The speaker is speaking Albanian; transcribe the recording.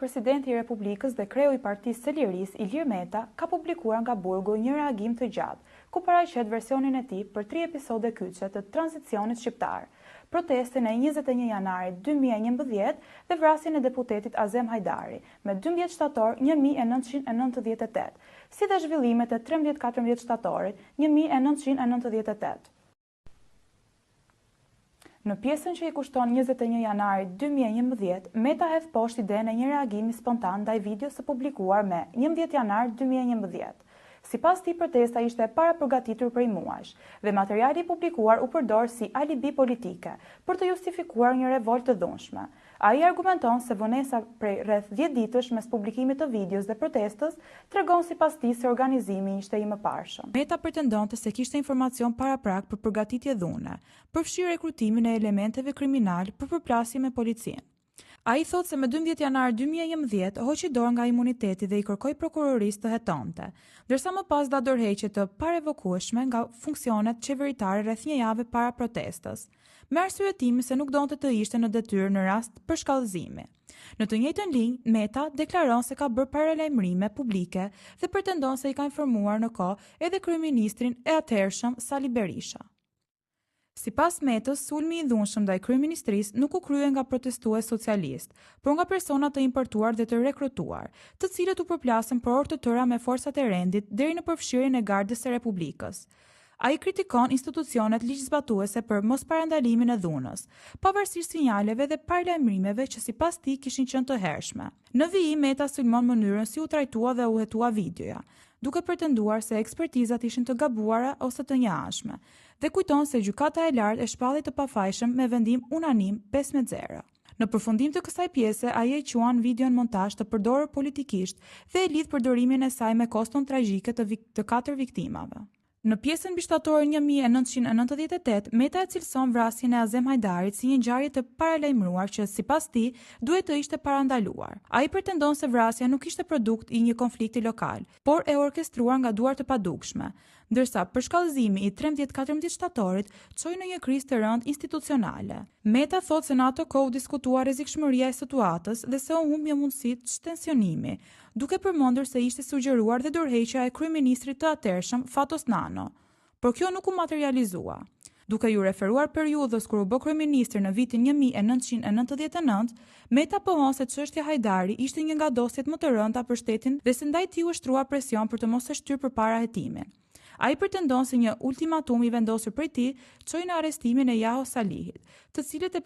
Presidenti i Republikës dhe kreu i Partisë së Lirisë, Ilir Meta, ka publikuar nga burgu një reagim të gjatë, ku paraqet versionin e tij për 3 episode kyçe të tranzicionit shqiptar, protestën e 21 janarit 2011 dhe vrasjen e deputetit Azem Hajdari me 12 shtator 1998, si dhe zhvillimet e 13-14 shtatorit 1998. Në pjesën që i kushton 21 janarit 2011, Meta hedh poshtë idenë e një reagimi spontan ndaj videos së publikuar me 11 janar 2011. Sipas tij, protesta ishte para përgatitur prej muajsh dhe materiali i publikuar u përdor si alibi politike për të justifikuar një revoltë të dhunshme. Ai argumenton se vonesa prej rreth 10 ditësh mes publikimit të videos dhe protestës tregon sipas tij se organizimi ishte i mëparshëm. Meta pretendonte se kishte informacion paraprak për përgatitje dhune, përfshi rekrutimin e elementeve kriminal për përplasje me policinë. Ai thot se me 12 janar 2011 hoqi dorë nga imuniteti dhe i kërkoi prokurorisë të hetonte, ndërsa më pas dha dorëheqje të parevokueshme nga funksionet qeveritare rreth një jave para protestës, me arsyetimin se nuk donte të ishte në detyrë në rast përshkallëzimi. Në të njëjtën linjë, Meta deklaron se ka bërë paralajmërime publike dhe pretendon se i ka informuar në kohë edhe kryeministrin e atëhershëm Sali Berisha. Sipas Metës, sulmi i dhunshëm ndaj kryeministrisë nuk u krye nga protestues socialist, por nga persona të importuar dhe të rekrutuar, të cilët u përplasën për orë të tëra me forcat e rendit deri në përfshirjen e Gardës së Republikës. Ai kritikon institucionet ligjzbatuese për mosparandalimin e dhunës, pavarësisht sinjaleve dhe paralajmërimeve që sipas tij kishin qenë të hershme. Në vijim, Meta sulmon mënyrën si u trajtua dhe u hetua videoja, duke pretenduar se ekspertizat ishin të gabuara ose të njëanshme, dhe kujton se gjykata e lartë e shpalli të pafajshëm me vendim unanim 5-0. Në përfundim të kësaj pjese, ai e quan videon montazh të përdorur politikisht dhe e lidh përdorimin e saj me koston tragjike të 4 viktimave. Në pjesën mbi shtatorin 1998, Meta e cilëson vrasjen e Azem Hajdarit si një ngjarje të paralajmëruar që sipas tij duhet të ishte parandaluar. Ai pretendon se vrasja nuk ishte produkt i një konflikti lokal, por e orkestruar nga duar të padukshme, ndërsa përshkallëzimi i 13-14 shtatorit çoi në një krizë të rëndë institucionale. Meta thot se në atë kohë u diskutua rrezikshmëria e situatës dhe se u humb një mundësi tensionimi, duke përmendur se ishte sugjeruar dhe dorëheqja e kryeministrit të atëhershëm Fatos Nano, por kjo nuk u materializua. Duke ju referuar periudhës kur u bë kryeministër në vitin 1999, Meta pohon se çështja Hajdari ishte një nga dosjet më të rënda për shtetin dhe se ndaj tij u shtrua presion për të mos e shtyrë përpara hetimin. Ai pretendon se një ultimatum i vendosur prej tij çoi në arrestimin e Yaho Salihit, të cilët e